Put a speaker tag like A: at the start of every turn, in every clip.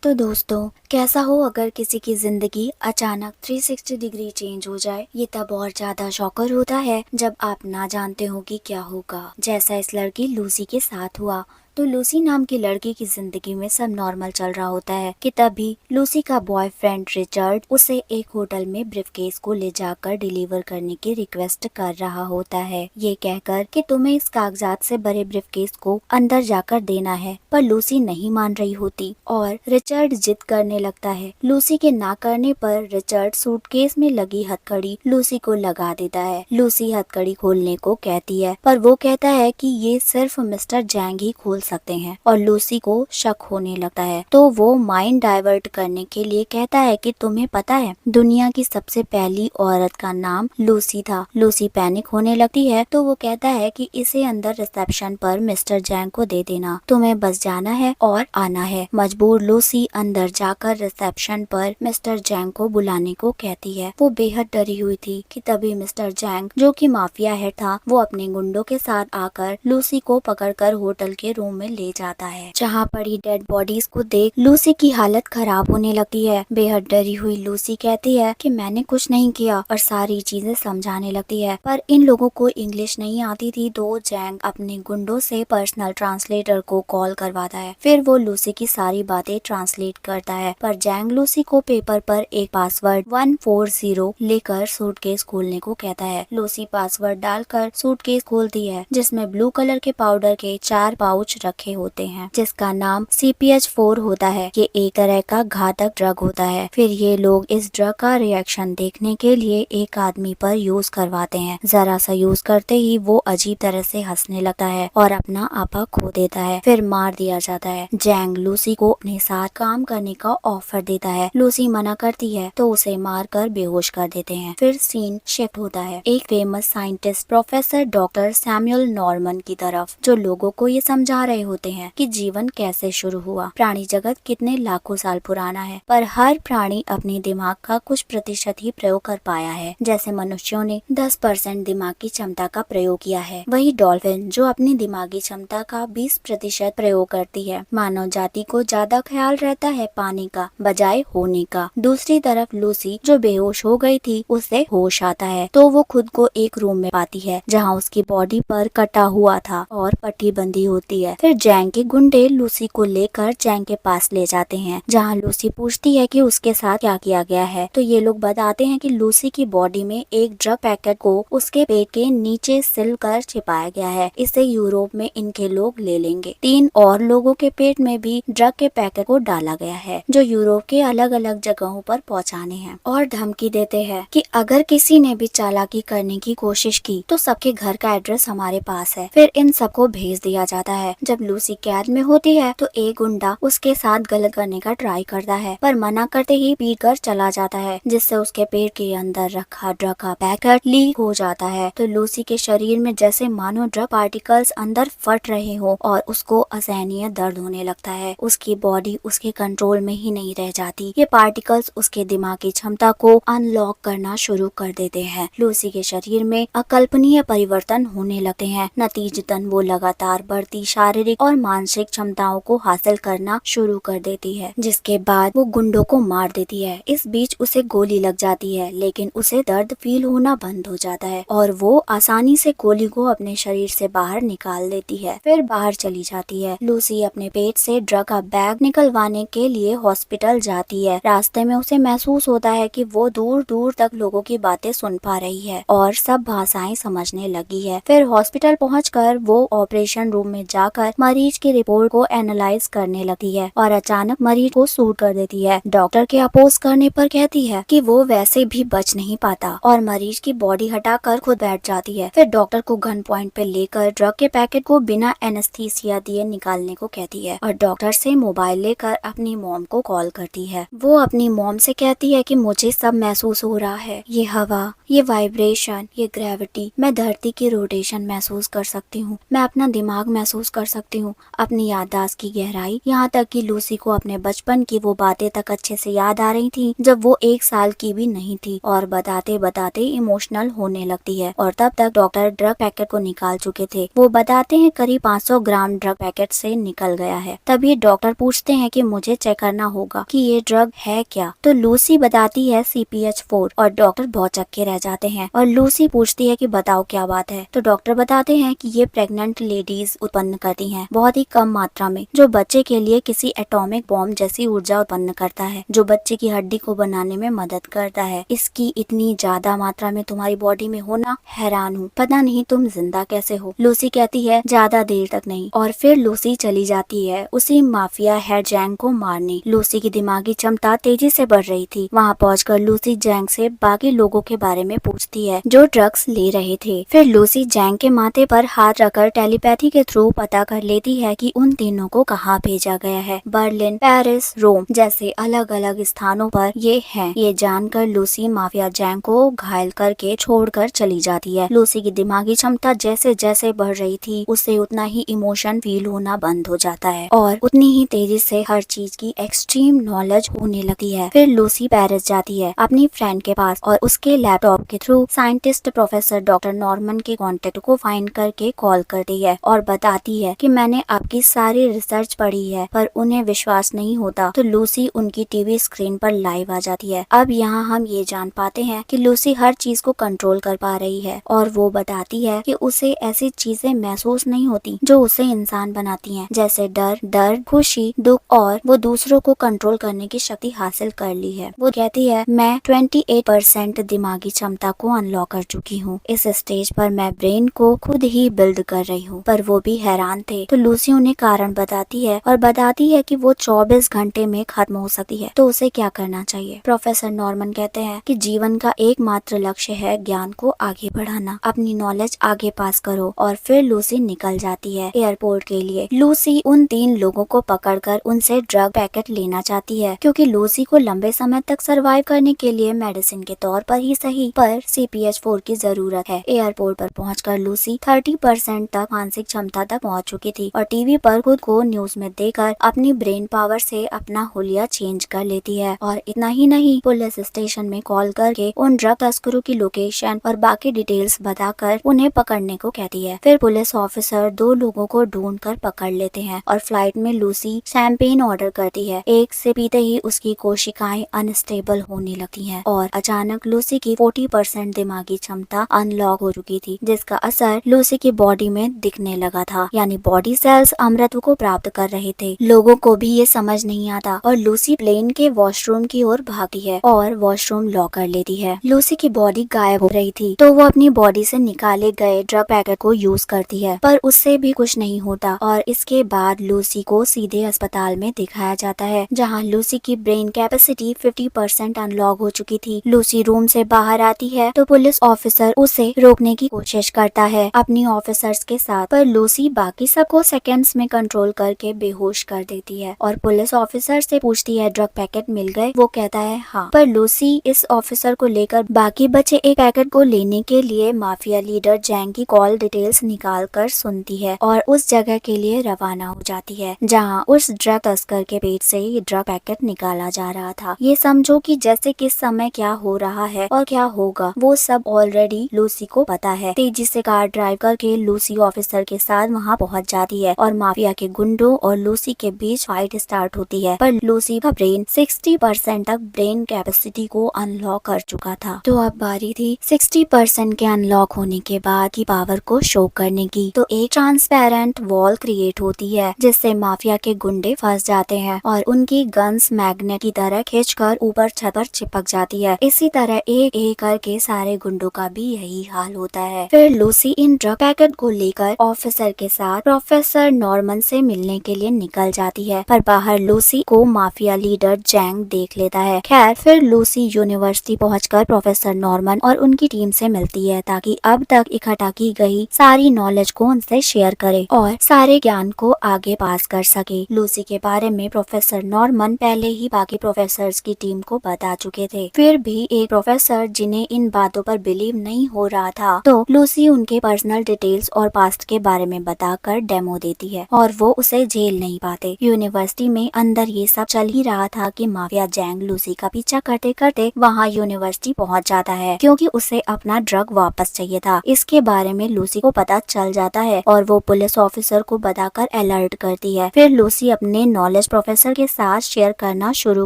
A: तो दोस्तों, कैसा हो अगर किसी की जिंदगी अचानक 360 डिग्री चेंज हो जाए। ये तब और ज्यादा शॉकर होता है जब आप ना जानते हो कि क्या होगा, जैसा इस लड़की लूसी के साथ हुआ। तो लूसी नाम की लड़की की जिंदगी में सब नॉर्मल चल रहा होता है कि तभी लूसी का बॉयफ्रेंड रिचर्ड उसे एक होटल में ब्रीफकेस को ले जाकर डिलीवर करने की रिक्वेस्ट कर रहा होता है, ये कहकर कि तुम्हें इस कागजात से भरे ब्रीफकेस को अंदर जाकर देना है। पर लूसी नहीं मान रही होती और रिचर्ड जिद करने लगता है। लूसी के ना करने पर रिचर्ड सूटकेस में लगी हथकड़ी लूसी को लगा देता है। लूसी हथकड़ी खोलने को कहती है पर वो कहता है कि ये सिर्फ मिस्टर जैंग ही खोल सकते हैं और लूसी को शक होने लगता है। तो वो माइंड डाइवर्ट करने के लिए कहता है कि तुम्हें पता है दुनिया की सबसे पहली औरत का नाम लूसी था। लूसी पैनिक होने लगती है तो वो कहता है कि इसे अंदर रिसेप्शन पर मिस्टर जैंग को दे देना, तुम्हें बस जाना है और आना है। मजबूर लूसी अंदर जाकर रिसेप्शन पर मिस्टर जैंग को बुलाने को कहती है। वो बेहद डरी हुई थी कि तभी मिस्टर जैंग, जो कि माफिया हेड था, वो अपने गुंडों के साथ आकर लूसी को पकड़कर होटल के रूम में ले जाता है, जहाँ पड़ी डेड बॉडीज को देख लूसी की हालत खराब होने लगती है। बेहद डरी हुई लूसी कहती है कि मैंने कुछ नहीं किया और सारी चीजें समझाने लगती है। पर इन लोगों को इंग्लिश नहीं आती थी तो जैंग अपने गुंडों से पर्सनल ट्रांसलेटर को कॉल करवाता है। फिर वो लूसी की सारी बातें ट्रांसलेट करता है। पर जैंग लूसी को पेपर पर एक पासवर्ड 140 लेकर सूटकेस खोलने को कहता है। लूसी पासवर्ड डालकर सूटकेस खोलती है जिसमें ब्लू कलर के पाउडर के 4 पाउच रखे होते हैं जिसका नाम CPH4 होता है। ये एक तरह का घातक ड्रग होता है। फिर ये लोग इस ड्रग का रिएक्शन देखने के लिए एक आदमी पर यूज करवाते हैं। जरा सा यूज करते ही वो अजीब तरह से हंसने लगता है और अपना आपा खो देता है। फिर मार दिया जाता है। जैंग लूसी को अपने साथ काम करने का ऑफर देता है। लूसी मना करती है तो उसे मारकर बेहोश कर देते हैं। फिर सीन शिफ्ट होता है एक famous scientist professor doctor Samuel Norman की तरफ, जो लोगों को ये समझा रहे होते हैं कि जीवन कैसे शुरू हुआ। प्राणी जगत कितने लाखों साल पुराना है पर हर प्राणी अपने दिमाग का कुछ प्रतिशत ही प्रयोग कर पाया है। जैसे मनुष्यों ने 10% दिमाग की क्षमता का प्रयोग किया है, वही डॉल्फिन जो अपनी दिमागी क्षमता का 20% प्रयोग करती है। मानव जाति को ज्यादा ख्याल रहता है पाने का बजाय होने का। दूसरी तरफ लूसी जो बेहोश हो गई थी उसे होश आता है तो वो खुद को एक रूम में पाती है जहाँ उसकी बॉडी पर कटा हुआ था और पट्टी बंधी होती है। फिर जैंग के गुंडे लूसी को लेकर जैंग के पास ले जाते हैं जहाँ लूसी पूछती है कि उसके साथ क्या किया गया है। तो ये लोग बताते हैं कि लूसी की बॉडी में एक ड्रग पैकेट को उसके पेट के नीचे सिल कर छिपाया गया है। इसे यूरोप में इनके लोग ले लेंगे। 3 और लोगों के पेट में भी ड्रग के पैकेट को डाला गया है जो यूरोप के अलग अलग जगहों पर पहुंचाने हैं और धमकी देते हैं कि अगर किसी ने भी चालाकी करने की कोशिश की तो सबके घर का एड्रेस हमारे पास है। फिर इन सबको भेज दिया जाता है। जब लूसी कैद में होती है तो एक गुंडा उसके साथ गलत करने का ट्राई करता है पर मना करते ही पीट कर चला जाता है जिससे उसके पेट के अंदर रखा ड्रग का पैकेट लीक हो जाता है। तो लूसी के शरीर में जैसे मानो ड्रग पार्टिकल्स अंदर फट रहे हो और उसको असहनीय दर्द होने लगता है। उसकी बॉडी उसके कंट्रोल में ही नहीं रह जाती। ये पार्टिकल्स उसके दिमाग की क्षमता को अनलॉक करना शुरू कर देते हैं। लूसी के शरीर में अकल्पनीय परिवर्तन होने लगते हैं। नतीजतन वो लगातार बढ़ती शारीरिक और मानसिक क्षमताओं को हासिल करना शुरू कर देती है, जिसके बाद वो गुंडों को मार देती है। इस बीच उसे गोली लग जाती है लेकिन उसे दर्द फील होना बंद हो जाता है और वो आसानी से गोली को अपने शरीर से बाहर निकाल देती है। फिर बाहर चली जाती है। लूसी अपने पेट से ड्रग का बैग निकलवाने के लिए हॉस्पिटल जाती है। रास्ते में उसे महसूस होता है कि वो दूर दूर तक लोगों की बातें सुन पा रही है और सब भाषाएं समझने लगी है। फिर हॉस्पिटल पहुंचकर वो ऑपरेशन रूम में जाकर मरीज की रिपोर्ट को एनालाइज करने लगती है और अचानक मरीज को सूट कर देती है। डॉक्टर के अपोज करने पर कहती है कि वो वैसे भी बच नहीं पाता और मरीज की बॉडी हटाकर खुद बैठ जाती है। फिर डॉक्टर को गन पॉइंट पे लेकर ड्रग के पैकेट को बिना एनेस्थीसिया दिए निकालने को कहती है और डॉक्टर से मोबाइल लेकर अपनी मॉम को कॉल करती है। वो अपनी मॉम से कहती है कि मुझे सब महसूस हो रहा है, ये हवा, ये वाइब्रेशन, ये ग्रेविटी, मैं धरती की रोटेशन महसूस कर सकती हूँ, मैं अपना दिमाग महसूस कर सकती हूँ अपनी याददाश्त की गहराई। यहाँ तक कि लूसी को अपने बचपन की वो बातें तक अच्छे से याद आ रही थी जब वो 1 साल की भी नहीं थी, और बताते बताते इमोशनल होने लगती है। और तब तक डॉक्टर ड्रग पैकेट को निकाल चुके थे। वो बताते हैं करीब 500 ग्राम ड्रग पैकेट से निकल गया है। तभी डॉक्टर पूछते हैं कि मुझे चेक करना होगा कि ये ड्रग है क्या। तो लूसी बताती है CPH4 और डॉक्टर भौचक्के रह जाते हैं। और लूसी पूछती है कि बताओ क्या बात है। तो डॉक्टर बताते हैं कि ये प्रेग्नेंट लेडीज उत्पन्न करती हैं बहुत ही कम मात्रा में, जो बच्चे के लिए किसी एटॉमिक बॉम्ब जैसी ऊर्जा उत्पन्न करता है, जो बच्चे की हड्डी को बनाने में मदद करता है। इसकी इतनी ज्यादा मात्रा में तुम्हारी बॉडी में होना, हैरान हूँ, पता नहीं तुम जिंदा कैसे हो। लूसी कहती है ज्यादा देर तक नहीं, और फिर लूसी चली जाती है उसी माफिया हेड जैंग को मारने। लूसी की दिमागी क्षमता तेजी से बढ़ रही थी। वहाँ पहुंचकर लूसी जैंग से बाकी लोगों के बारे में पूछती है जो ड्रग्स ले रहे थे। फिर लूसी जैंग के माथे पर हाथ रखकर टेलीपैथी के थ्रू पता कर लेती है कि उन तीनों को कहाँ भेजा गया है। बर्लिन, पेरिस, रोम जैसे अलग अलग स्थानों पर ये हैं। ये जानकर लूसी माफिया जैंग को घायल करके छोड़कर चली जाती है। लूसी की दिमागी क्षमता जैसे जैसे बढ़ रही थी, उसे उतना ही इमोशन फील होना बंद हो जाता है और उतनी ही तेजी से हर चीज की एक्सट्रीम नॉलेज होने लगती है। फिर लूसी पेरिस जाती है अपनी फ्रेंड के पास और उसके लैपटॉप के through scientist professor doctor Norman के कॉन्टेक्ट को फाइंड करके कॉल करती है और बताती है कि मैंने आपकी सारी रिसर्च पढ़ी है, पर उन्हें विश्वास नहीं होता। तो लूसी उनकी टीवी स्क्रीन पर लाइव आ जाती है। अब यहाँ हम ये जान पाते हैं कि लूसी हर चीज को कंट्रोल कर पा रही है, और वो बताती है कि उसे ऐसी चीजें महसूस नहीं होती जो उसे इंसान बनाती हैं, जैसे डर, दर्द, खुशी, दुख, और वो दूसरों को कंट्रोल करने की शक्ति हासिल कर ली है। वो कहती है मैं 28% दिमागी क्षमता को अनलॉक कर चुकी हूँ। इस स्टेज पर मैं ब्रेन को खुद ही बिल्ड कर रही हूँ। पर वो भी हैरान थे। तो लूसी उन्हें कारण बताती है और बताती है कि वो 24 घंटे में खत्म हो सकती है, तो उसे क्या करना चाहिए। प्रोफेसर नॉर्मन कहते हैं कि जीवन का एकमात्र लक्ष्य है ज्ञान को आगे बढ़ाना, अपनी नॉलेज आगे पास करो। और फिर लूसी निकल जाती है एयरपोर्ट के लिए। लूसी उन 3 लोगों को पकड़कर उनसे ड्रग पैकेट लेना चाहती है, क्योंकि लूसी को लंबे समय तक सरवाइव करने के लिए मेडिसिन के तौर पर ही सही, पर CPH4 की जरूरत है। एयरपोर्ट पर पहुंचकर लूसी 30% तक मानसिक क्षमता तक पहुंच चुकी थी और टीवी पर खुद को न्यूज में देखकर अपनी ब्रेन पावर से अपना हुलिया चेंज कर लेती है। और इतना ही नहीं, पुलिस स्टेशन में कॉल करके उन ड्रग तस्करों की लोकेशन और बाकी डिटेल्स बताकर उन्हें पकड़ने को कहती है। फिर पुलिस ऑफिसर 2 लोगों को ढूंढकर पकड़ लेते हैं और फ्लाइट में लूसी शैंपेन ऑर्डर करती है। एक से पीते ही उसकी कोशिकाएं अनस्टेबल होने लगती हैं और अचानक लूसी की 40% दिमागी क्षमता अनलॉक हो चुकी थी, जिसका असर लूसी की बॉडी में दिखने लगा था। यानी बॉडी सेल्स अमृत को प्राप्त कर रहे थे। लोगों को भी ये समझ नहीं आता और लूसी प्लेन के वॉशरूम की ओर भागती है और वॉशरूम लॉक कर लेती है। लूसी की बॉडी गायब हो रही थी, तो वो अपनी बॉडी से निकाले गए ड्रग पैकेट को यूज करती है, पर उससे भी कुछ नहीं होता। और इसके बाद लूसी को सीधे अस्पताल में दिखाया जाता है, जहाँ लूसी की ब्रेन कैपेसिटी 50% अनलॉक हो चुकी थी। लूसी रूम से बाहर आती है तो पुलिस ऑफिसर उसे रोकने की कोशिश करता है अपनी ऑफिसर्स के साथ, पर लूसी बाकी सबको सेकंड्स में कंट्रोल करके बेहोश कर देती है। और पुलिस ऑफिसर से पूछती है ड्रग पैकेट मिल गए। वो कहता है हाँ, पर लूसी इस ऑफिसर को लेकर बाकी बचे एक पैकेट को लेने के लिए माफिया लीडर जैंग की कॉल डिटेल्स निकाल कर सुनती है और उस जगह के लिए रवाना हो जाती है जहाँ उस ड्रग तस्कर के पेट से ये ड्रग पैकेट निकाला जा रहा था। ये समझो कि जैसे किस समय क्या हो रहा है और क्या होगा वो सब ऑलरेडी लूसी को पता है। तेजी से कार ड्राइव करके लूसी ऑफिसर के साथ वहाँ पहुँच जाती है और माफिया के गुंडों और लूसी के बीच फाइट स्टार्ट होती है, पर लूसी का ब्रेन 60% तक ब्रेन कैपेसिटी को अनलॉक कर चुका था। तो अब बारी थी 60% के अनलॉक होने के बाद की पावर को शो करने की। तो एक ट्रांसपेरेंट वॉल क्रिएट होती है जिससे माफिया के गुंडे फंस जाते हैं और उनकी गन्स मैग्नेट की तरह खींचकर ऊपर छत पर चिपक जाती है। इसी तरह एक एक करके सारे गुंडों का भी यही हाल होता है। फिर लूसी इन ड्रग पैकेट को लेकर ऑफिसर के साथ प्रोफेसर नॉर्मन से मिलने के लिए निकल जाती है, पर बाहर लूसी को माफिया लीडर जैंग देख लेता है। खैर, फिर लूसी यूनिवर्सिटी पहुंचकर प्रोफेसर नॉर्मन और उनकी टीम से मिलती है ताकि अब तक इकट्ठा की गई सारी नॉलेज को उनसे शेयर करे और सारे ज्ञान को आगे पास कर सके। लूसी के बारे में प्रोफेसर नॉर्मन पहले ही बाकी प्रोफेसर्स की टीम को बता चुके थे। फिर भी एक प्रोफेसर जिन्हें इन बातों पर बिलीव नहीं हो रहा था, तो लूसी उनके पर्सनल डिटेल्स और पास्ट के बारे में बताकर डेमो देती है और वो उसे झेल नहीं पाते। यूनिवर्सिटी में अंदर ये सब चल ही रहा था कि माफिया जैंग लूसी का पीछा करते करते वहाँ यूनिवर्सिटी पहुँच जाता है क्योंकि उसे अपना ड्रग वापस चाहिए था। इसके बारे में लूसी को पता चल जाता है और वो पुलिस ऑफिसर को बताकर अलर्ट करती है। फिर लूसी अपने नॉलेज प्रोफेसर के साथ शेयर करना शुरू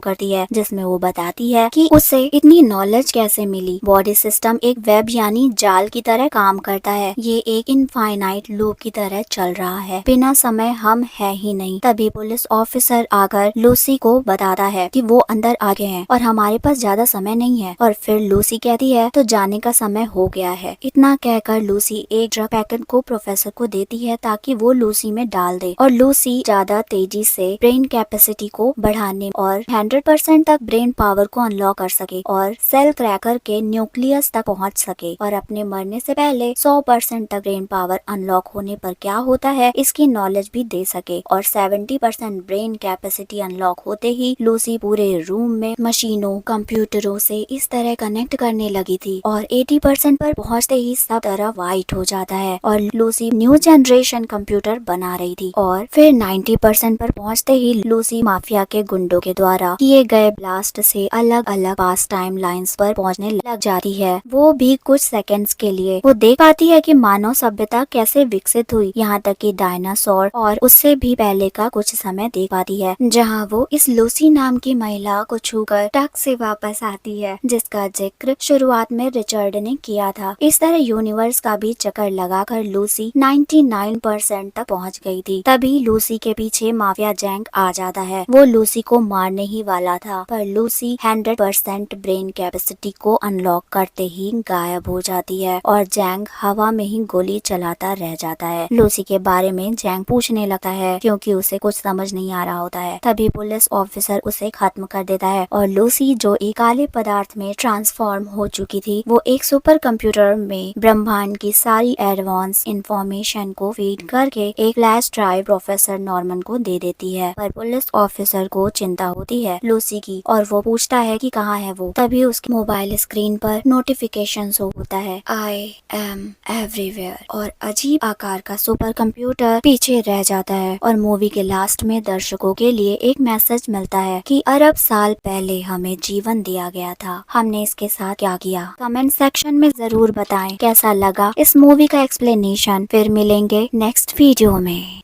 A: करती है जिसमें वो बताती है कि उसे इतनी नॉलेज कैसे मिली। बॉडी सिस्टम एक वेब यानी जाल की तरह काम करता है। ये एक इनफाइनाइट लूप की तरह चल रहा है, बिना समय हम है ही नहीं। तभी पुलिस ऑफिसर आकर लूसी को बताता है कि वो अंदर आ गए हैं और हमारे पास ज्यादा समय नहीं है। और फिर लूसी कहती है तो जाने का समय हो गया है। इतना कहकर लूसी एक ड्रग पैकेट को प्रोफेसर को देती है ताकि वो लूसी में डाल दे और लूसी ज्यादा तेजी से ब्रेन कैपेसिटी को बढ़ाने और 100% तक ब्रेन पावर को अनलॉक कर सके और सेल क्रैकर के न्यूक्लियस तक पहुंच सके और अपने मरने से पहले 100% तक ब्रेन पावर अनलॉक होने पर क्या होता है इसकी नॉलेज भी दे सके। और 70% ब्रेन कैपेसिटी अनलॉक होते ही लूसी पूरे रूम में मशीनों कंप्यूटरों से इस तरह कनेक्ट करने लगी थी और 80% पर पहुंचते ही सब तरफ वाइट हो जाता है और लूसी न्यू जनरेशन कंप्यूटर बना रही थी। और फिर 90% पर पहुंचते ही लूसी माफिया के गुंडों के द्वारा किए गए ब्लास्ट से अलग अलग पास टाइम लाइन्स पर पहुंचने लग जाती है। वो भी कुछ सेकंड्स के लिए। वो देख पाती है कि मानव सभ्यता कैसे विकसित हुई, यहाँ तक कि डायनासोर और उससे भी पहले का कुछ समय देख पाती है जहाँ वो इस लूसी नाम की महिला को छूकर टक से वापस आती है जिसका जिक्र शुरुआत में रिचर्ड ने किया था। इस तरह यूनिवर्स का भी चक्कर लगाकर लूसी 99% तक पहुंच गई थी। तभी लूसी के पीछे माफिया जैंग आ जाता है। वो लूसी को मारने ही वाला था पर लूसी 100% ब्रेन कैपेसिटी को अनलॉक करते ही गायब हो जाती है और जैंग हवा में ही गोली चलाता रह जाता है। लूसी के बारे में जैंग पूछने लगता है क्योंकि उसे कुछ समझ नहीं आ रहा होता है। तभी पुलिस ऑफिसर उसे खत्म कर देता है और लूसी जो एक काले पदार्थ में ट्रांसफॉर्म हो चुकी थी वो एक सुपर कंप्यूटर में ब्रह्मांड की सारी एडवांस इंफॉर्मेशन को फीड करके एक फ्लैश ड्राइव प्रोफेसर नॉर्मन को दे देती है। पर पुलिस ऑफिसर को चिंता होती है लूसी की और वो पूछता है कि कहाँ है वो। तभी उसकी मोबाइल स्क्रीन पर नोटिफिकेशन शो होता है आई एम एवरीवेयर और अजीब आकार का सुपर कंप्यूटर पीछे रह जाता है। और मूवी के लास्ट में दर्शकों के लिए एक मैसेज मिलता है कि अरब साल पहले हमें जीवन दिया गया था, हमने इसके साथ क्या किया। कमेंट सेक्शन में जरूर बताएं कैसा लगा इस मूवी का एक्सप्लेनेशन। फिर मिलेंगे नेक्स्ट वीडियो में।